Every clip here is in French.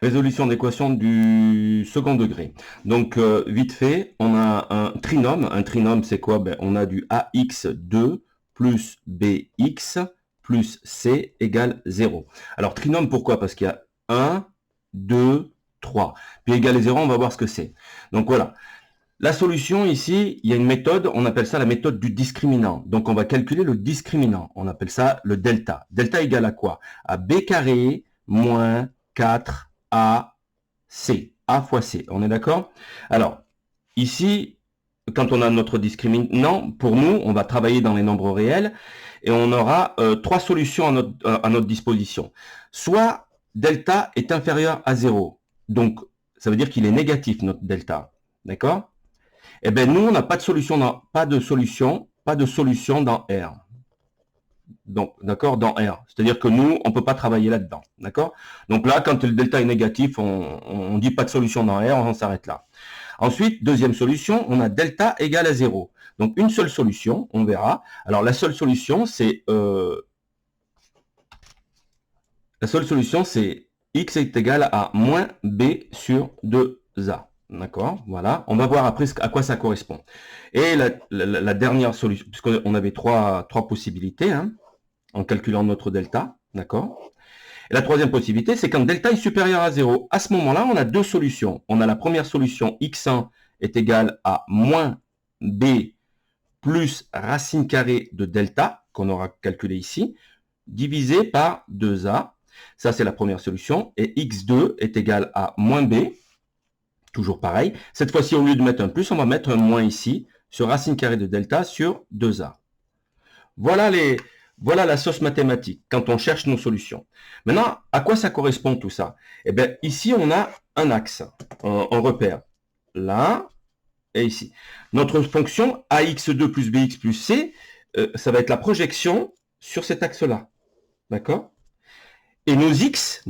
Résolution d'équation du second degré. Donc, vite fait, on a un trinôme. Un trinôme, c'est quoi? Ben, on a du ax2 plus bx plus c égale 0. Alors, trinôme, pourquoi? Parce qu'il y a 1, 2, 3. Puis égal 0, on va voir ce que c'est. Donc, voilà. La solution, ici, il y a une méthode, on appelle ça la méthode du discriminant. Donc, on va calculer le discriminant. On appelle ça le delta. Delta égale à quoi? À b carré moins 4 a C. A fois C. On est d'accord? Alors, ici, quand on a notre discriminant, pour nous, on va travailler dans les nombres réels et on aura trois solutions à notre disposition. Soit delta est inférieur à 0. Donc, ça veut dire qu'il est négatif, notre delta. D'accord? Eh bien, nous, on n'a pas de solution pas de solution dans R. Donc, d'accord, dans R. C'est-à-dire que nous, on ne peut pas travailler là-dedans. D'accord? Donc là, quand le delta est négatif, on dit pas de solution dans R, on s'arrête là. Ensuite, deuxième solution, on a delta égale à 0. Donc, une seule solution, on verra. Alors, la seule solution, c'est x est égal à moins b sur 2a. D'accord? Voilà. On va voir après à quoi ça correspond. Et la dernière solution, puisqu'on avait trois possibilités, hein, en calculant notre delta, d'accord? Et la troisième possibilité, c'est quand delta est supérieur à 0. À ce moment-là, on a deux solutions. On a la première solution, x1 est égal à moins b plus racine carrée de delta, qu'on aura calculé ici, divisé par 2a. Ça, c'est la première solution. Et x2 est égal à moins b, toujours pareil. Cette fois-ci, au lieu de mettre un plus, on va mettre un moins ici, sur racine carrée de delta sur 2a. Voilà la sauce mathématique, quand on cherche nos solutions. Maintenant, à quoi ça correspond tout ça? Eh bien, ici, on a un axe, un repère. Là et ici. Notre fonction ax2 plus bx plus c, ça va être la projection sur cet axe-là. D'accord? Et nos x,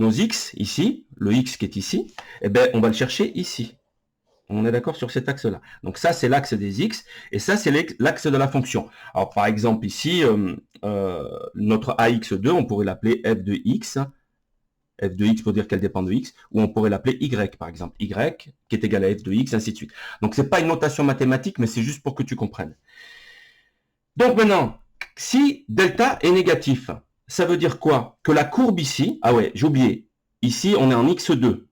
ici, le x qui est ici, eh bien, on va le chercher ici. On est d'accord sur cet axe-là. Donc ça, c'est l'axe des x, et ça, c'est l'axe de la fonction. Alors, par exemple, ici, notre ax2, on pourrait l'appeler f de x pour dire qu'elle dépend de x, ou on pourrait l'appeler y, par exemple, y, qui est égal à f de x, ainsi de suite. Donc, c'est pas une notation mathématique, mais c'est juste pour que tu comprennes. Donc maintenant, si delta est négatif, ça veut dire quoi? Que la courbe ici, ah ouais, j'ai oublié, ici, on est en x2.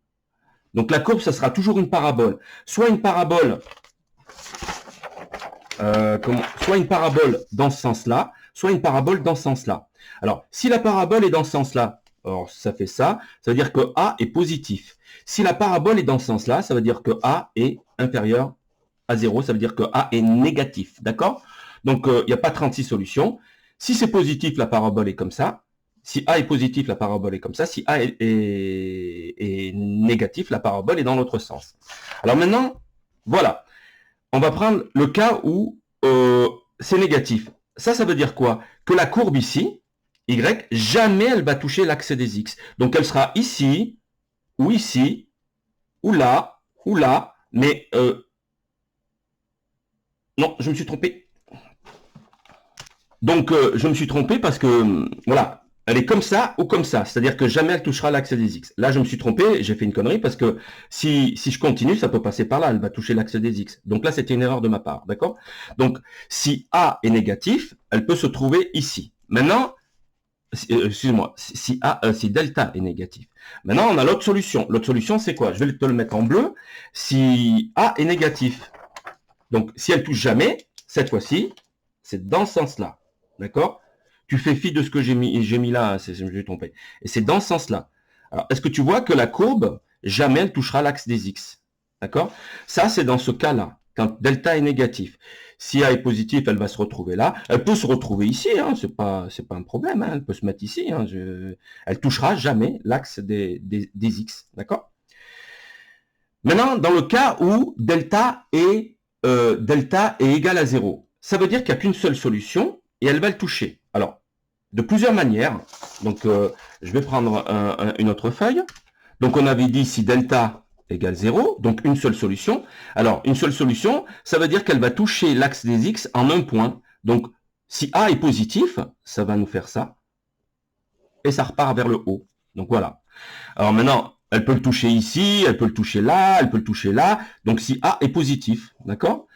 Donc la courbe, ça sera toujours une parabole. Soit une parabole, soit une parabole dans ce sens-là, soit une parabole dans ce sens-là. Alors, si la parabole est dans ce sens-là, alors ça fait ça, ça veut dire que A est positif. Si la parabole est dans ce sens-là, ça veut dire que A est inférieur à 0, ça veut dire que A est négatif, d'accord? Donc, il n'y a pas 36 solutions. Si c'est positif, la parabole est comme ça. Si A est positif, la parabole est comme ça. Si A est négatif, la parabole est dans l'autre sens. Alors maintenant, voilà. On va prendre le cas où c'est négatif. Ça veut dire quoi? Que la courbe ici, Y, jamais elle va toucher l'axe des X. Donc elle sera ici, ou là, mais non, je me suis trompé. Donc, je me suis trompé parce que, voilà, elle est comme ça ou comme ça. C'est-à-dire que jamais elle touchera l'axe des X. Là, je me suis trompé, j'ai fait une connerie parce que si je continue, ça peut passer par là, elle va toucher l'axe des X. Donc là, c'était une erreur de ma part, d'accord? Donc, si A est négatif, elle peut se trouver ici. Maintenant, excuse-moi, si delta est négatif. Maintenant, on a l'autre solution. L'autre solution, c'est quoi? Je vais te le mettre en bleu. Si A est négatif, donc si elle touche jamais, cette fois-ci, c'est dans ce sens-là. D'accord? Tu fais fi de ce que j'ai mis là, je me suis trompé. Et c'est dans ce sens-là. Alors, est-ce que tu vois que la courbe, jamais elle touchera l'axe des X? D'accord? Ça, c'est dans ce cas-là, quand delta est négatif. Si A est positif, elle va se retrouver là. Elle peut se retrouver ici, hein, c'est pas un problème, hein, elle peut se mettre ici. Hein, elle touchera jamais l'axe des X. D'accord? Maintenant, dans le cas où delta est égal à 0, ça veut dire qu'il n'y a qu'une seule solution et elle va le toucher. Alors, de plusieurs manières. Donc, je vais prendre une autre feuille. Donc, on avait dit si delta égale 0, donc une seule solution. Alors, une seule solution, ça veut dire qu'elle va toucher l'axe des X en un point. Donc, si A est positif, ça va nous faire ça. Et ça repart vers le haut. Donc, voilà. Alors maintenant, Elle peut le toucher ici, elle peut le toucher là, elle peut le toucher là. Donc si A est positif, d'accord?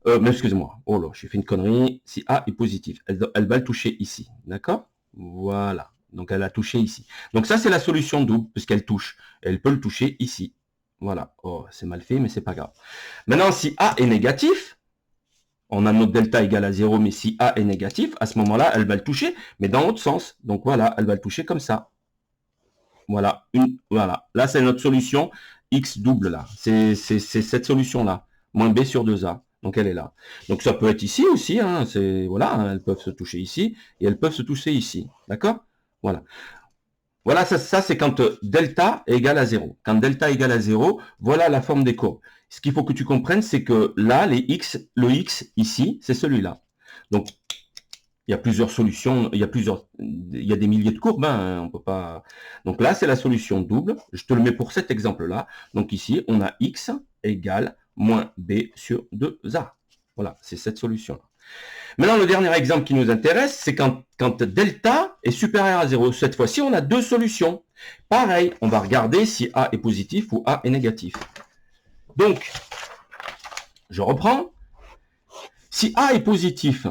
Mais excusez-moi, oh là, j'ai fait une connerie. Si A est positif, elle va le toucher ici, d'accord? Voilà. Donc elle a touché ici. Donc ça, c'est la solution double, puisqu'elle touche. Elle peut le toucher ici. Voilà. Oh, c'est mal fait, mais c'est pas grave. Maintenant, si A est négatif, on a notre delta égale à 0, mais si A est négatif, à ce moment-là, elle va le toucher, mais dans l'autre sens. Donc voilà, elle va le toucher comme ça. Voilà, voilà. Là, c'est notre solution X double, là. C'est cette solution-là. Moins B sur 2A. Donc, elle est là. Donc, ça peut être ici aussi. Hein, voilà, hein, elles peuvent se toucher ici et elles peuvent se toucher ici. D'accord? Voilà. Voilà, ça c'est quand delta est égal à 0. Quand delta est égal à 0, voilà la forme des courbes. Ce qu'il faut que tu comprennes, c'est que là, le X ici, c'est celui-là. Donc, il y a plusieurs solutions, il y a des milliers de courbes, hein, on peut pas. Donc là, c'est la solution double. Je te le mets pour cet exemple-là. Donc ici, on a X égale moins B sur 2A. Voilà, c'est cette solution-là. Maintenant, le dernier exemple qui nous intéresse, c'est quand delta est supérieur à 0. Cette fois-ci, on a deux solutions. Pareil, on va regarder si A est positif ou A est négatif. Donc, je reprends. Si A est positif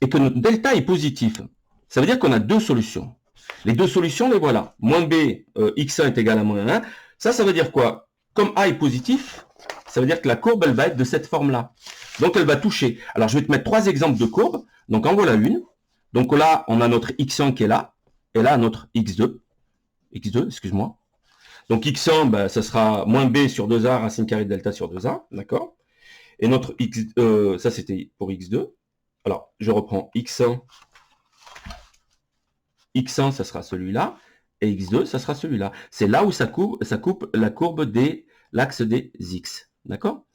et que notre delta est positif, ça veut dire qu'on a deux solutions. Les deux solutions, les voilà. Moins B, x1 est égal à moins 1. Ça veut dire quoi? Comme A est positif, ça veut dire que la courbe, elle va être de cette forme-là. Donc, elle va toucher. Alors, je vais te mettre trois exemples de courbes. Donc, en voilà une. Donc là, on a notre x1 qui est là. Et là, notre x2. x2, excuse-moi. Donc, x1, ben, ça sera moins b sur 2a, racine carrée de delta sur 2a. D'accord? Et notre x, ça, c'était pour x2. Alors, je reprends x1. x1, ça sera celui-là. Et x2, ça sera celui-là. C'est là où ça coupe la courbe de l'axe des x. D'accord?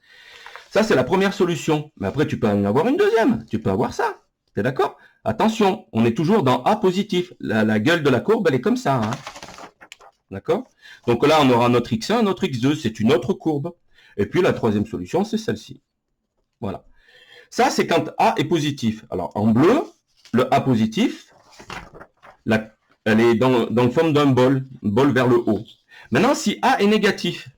Ça, c'est la première solution. Mais après, tu peux en avoir une deuxième. Tu peux avoir ça. T'es d'accord? Attention, on est toujours dans A positif. La gueule de la courbe, elle est comme ça. Hein. D'accord? Donc là, on aura notre x1, notre x2. C'est une autre courbe. Et puis, la troisième solution, c'est celle-ci. Voilà. Ça, c'est quand A est positif. Alors, en bleu, le A positif, elle est dans la forme d'un bol vers le haut. Maintenant, si A est négatif,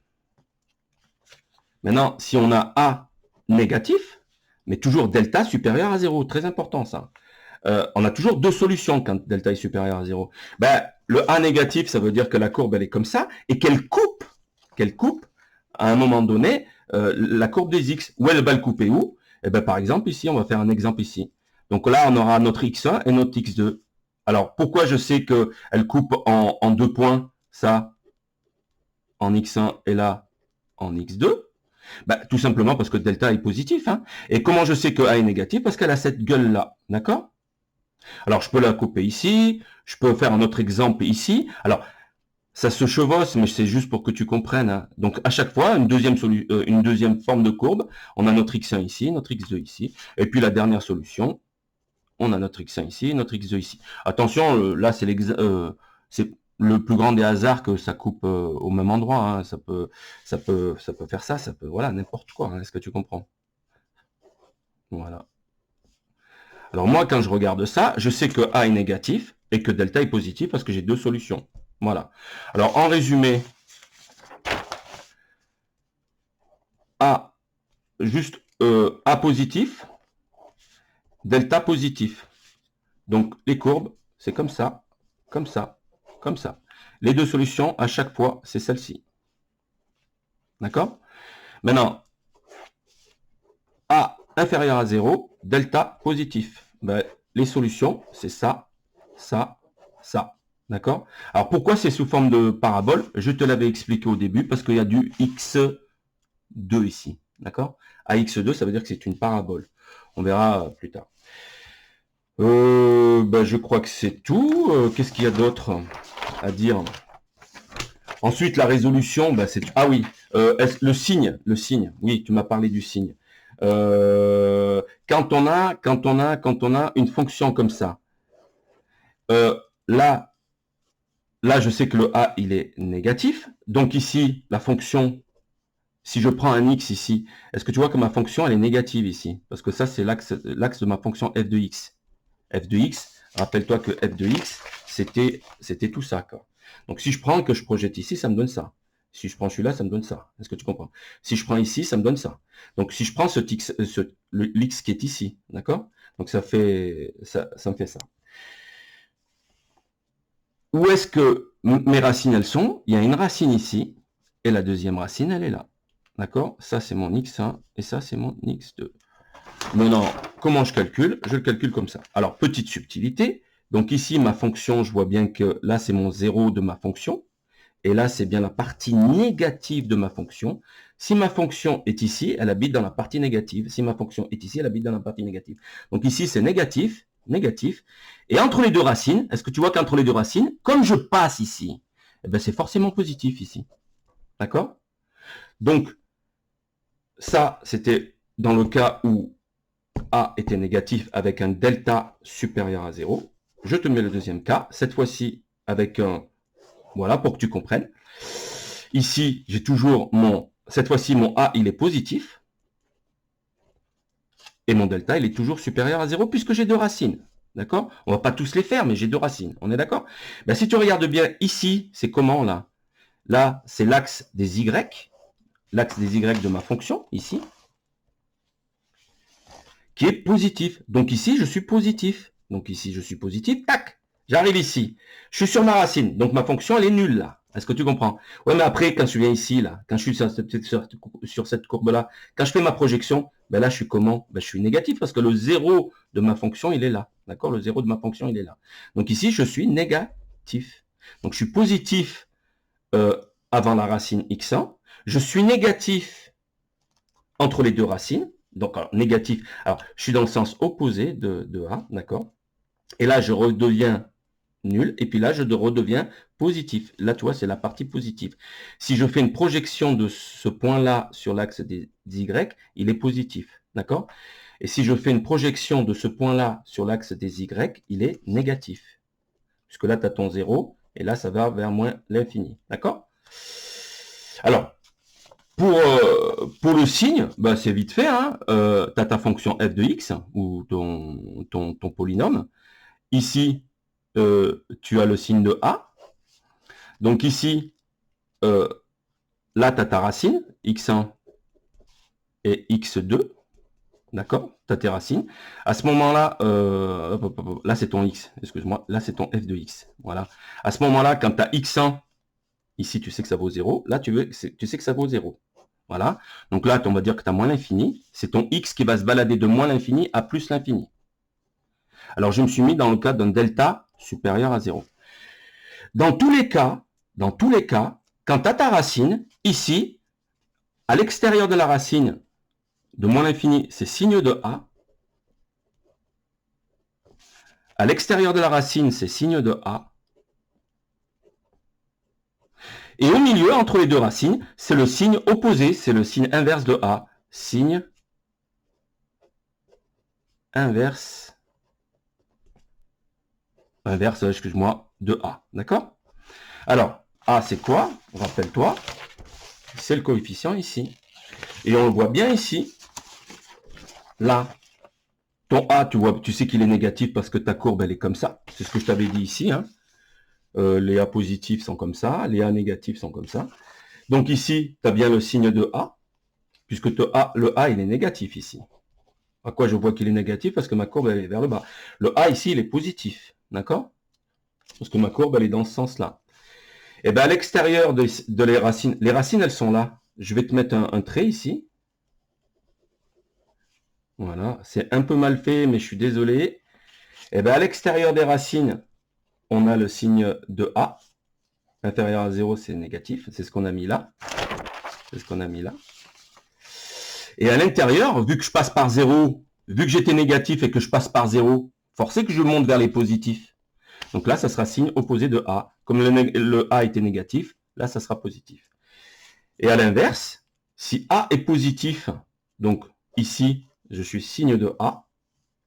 maintenant, si on a A négatif, mais toujours delta supérieur à 0, très important ça. On a toujours deux solutions quand delta est supérieur à 0. Ben, le A négatif, ça veut dire que la courbe, elle est comme ça, et qu'elle coupe, à un moment donné, la courbe des x. Où elle va le couper où? Eh ben, par exemple, ici, on va faire un exemple ici. Donc là, on aura notre x1 et notre x2. Alors, pourquoi je sais qu'elle coupe en deux points, ça, en x1 et là, en x2? Ben, tout simplement parce que delta est positif. Hein. Et comment je sais que A est négatif? Parce qu'elle a cette gueule-là. D'accord? Alors, je peux la couper ici. Je peux faire un autre exemple ici. Alors, ça se chevauche, mais c'est juste pour que tu comprennes. Hein. Donc, à chaque fois, une deuxième forme de courbe. On a notre x1 ici, notre x2 ici. Et puis, la dernière solution, on a notre x1 ici, notre x2 ici. Attention, là, c'est le plus grand des hasards que ça coupe au même endroit. Hein. Ça peut faire ça, voilà, n'importe quoi. Hein. Est-ce que tu comprends? Voilà. Alors moi, quand je regarde ça, je sais que A est négatif et que delta est positif parce que j'ai deux solutions. Voilà. Alors en résumé, A, juste A positif, delta positif. Donc les courbes, c'est comme ça, comme ça, comme ça. Les deux solutions, à chaque fois, c'est celle-ci. D'accord? Maintenant, A inférieur à 0, delta positif. Ben, les solutions, c'est ça, ça, ça. D'accord? Alors pourquoi c'est sous forme de parabole? Je te l'avais expliqué au début, parce qu'il y a du x2 ici. D'accord? AX2, ça veut dire que c'est une parabole. On verra plus tard. Ben, je crois que c'est tout. Qu'est-ce qu'il y a d'autre à dire? Ensuite, la résolution, ben, c'est... Ah oui, le signe. Oui, tu m'as parlé du signe. Quand on a une fonction comme ça, là, je sais que le A, il est négatif. Donc ici, la fonction, si je prends un x ici, est-ce que tu vois que ma fonction, elle est négative ici? Parce que ça, c'est l'axe de ma fonction f de x. F de x, rappelle-toi que f de x, c'était tout ça. Quoi. Donc si je prends et que je projette ici, ça me donne ça. Si je prends celui-là, ça me donne ça. Est-ce que tu comprends? Si je prends ici, ça me donne ça. Donc si je prends l'X qui est ici, d'accord? Donc ça me fait ça. Où est-ce que mes racines, elles sont? Il y a une racine ici, et la deuxième racine, elle est là. D'accord? Ça, c'est mon x1, et ça, c'est mon x2. Maintenant, comment je calcule? Je le calcule comme ça. Alors, petite subtilité. Donc ici, ma fonction, je vois bien que là, c'est mon 0 de ma fonction. Et là, c'est bien la partie négative de ma fonction. Si ma fonction est ici, elle habite dans la partie négative. Si ma fonction est ici, elle habite dans la partie négative. Donc ici, c'est négatif, négatif. Et entre les deux racines, est-ce que tu vois qu'entre les deux racines, comme je passe ici, eh ben, c'est forcément positif ici. D'accord? Donc, ça, c'était dans le cas où A était négatif avec un delta supérieur à 0. Je te mets le deuxième cas, cette fois-ci avec un... Voilà, pour que tu comprennes. Ici, j'ai toujours cette fois-ci, mon A, il est positif. Et mon delta, il est toujours supérieur à 0 puisque j'ai deux racines. D'accord? On va pas tous les faire, mais j'ai deux racines. On est d'accord? Ben, si tu regardes bien ici, c'est comment là? Là, c'est l'axe des Y. L'axe des Y de ma fonction, ici. Qui est positif. Donc ici, je suis positif. Donc ici, je suis positif. Tac! J'arrive ici. Je suis sur ma racine. Donc ma fonction, elle est nulle là. Est-ce que tu comprends? Ouais, mais après, quand je viens ici, là, quand je suis sur cette courbe-là, quand je fais ma projection, ben là, je suis comment? Ben, je suis négatif parce que le 0 de ma fonction, il est là. D'accord? Le 0 de ma fonction, il est là. Donc ici, je suis négatif. Donc je suis positif avant la racine x1. Je suis négatif entre les deux racines. Donc, alors, négatif. Alors, je suis dans le sens opposé de A, d'accord? Et là, je redeviens nul. Et puis là, je redeviens positif. Là, tu vois, c'est la partie positive. Si je fais une projection de ce point-là sur l'axe des Y, il est positif, d'accord? Et si je fais une projection de ce point-là sur l'axe des Y, il est négatif. Puisque là, tu as ton 0, et là, ça va vers moins l'infini, d'accord? Alors, pour le signe, bah, c'est vite fait. Hein. Tu as ta fonction f de x, ou ton polynôme. Ici, tu as le signe de a. Donc ici, là, tu as ta racine, x1 et x2. D'accord? Tu as tes racines. À ce moment-là, là, c'est ton x. Excuse-moi. Là, c'est ton f de x. Voilà. À ce moment-là, quand tu as x1, ici, tu sais que ça vaut 0. Là, tu sais que ça vaut 0. Voilà. Donc là, on va dire que tu as moins l'infini. C'est ton x qui va se balader de moins l'infini à plus l'infini. Alors, je me suis mis dans le cas d'un delta supérieur à 0. Dans tous les cas, quand tu as ta racine, ici, à l'extérieur de la racine, de moins l'infini, c'est signe de A. À l'extérieur de la racine, c'est signe de A. Et au milieu, entre les deux racines, c'est le signe opposé, c'est le signe inverse de A. Signe inverse, excuse-moi, de A. D'accord? Alors, A, c'est quoi? Rappelle-toi, c'est le coefficient ici. Et on le voit bien ici. Là, ton A, tu sais qu'il est négatif parce que ta courbe, elle est comme ça. C'est ce que je t'avais dit ici. Hein. Les A positifs sont comme ça, les A négatifs sont comme ça. Donc ici, tu as bien le signe de A, puisque le A, il est négatif ici. À quoi je vois qu'il est négatif? Parce que ma courbe, elle est vers le bas. Le A ici, il est positif. D'accord? Parce que ma courbe, elle est dans ce sens-là. Et bien, à l'extérieur de les racines, elles sont là. Je vais te mettre un trait ici. Voilà, c'est un peu mal fait, mais je suis désolé. Et bien, à l'extérieur des racines, on a le signe de A. Inférieur à 0, c'est négatif. C'est ce qu'on a mis là. C'est ce qu'on a mis là. Et à l'intérieur, vu que je passe par 0, vu que j'étais négatif et que je passe par 0, forcément que je monte vers les positifs. Donc là, ça sera signe opposé de A. Comme le A était négatif, là, ça sera positif. Et à l'inverse, si A est positif, donc ici, je suis signe de A,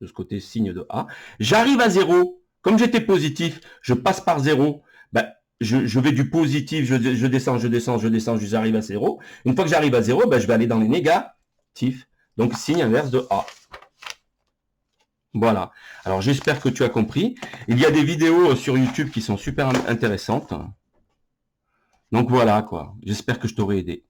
de ce côté signe de A, j'arrive à 0, comme j'étais positif, je passe par 0, ben, je vais du positif, je descends, j'arrive à 0. Une fois que j'arrive à 0, ben, je vais aller dans les négatifs, donc signe inverse de A. Voilà. Alors j'espère que tu as compris. Il y a des vidéos sur YouTube qui sont super intéressantes. Donc voilà, quoi. J'espère que je t'aurai aidé.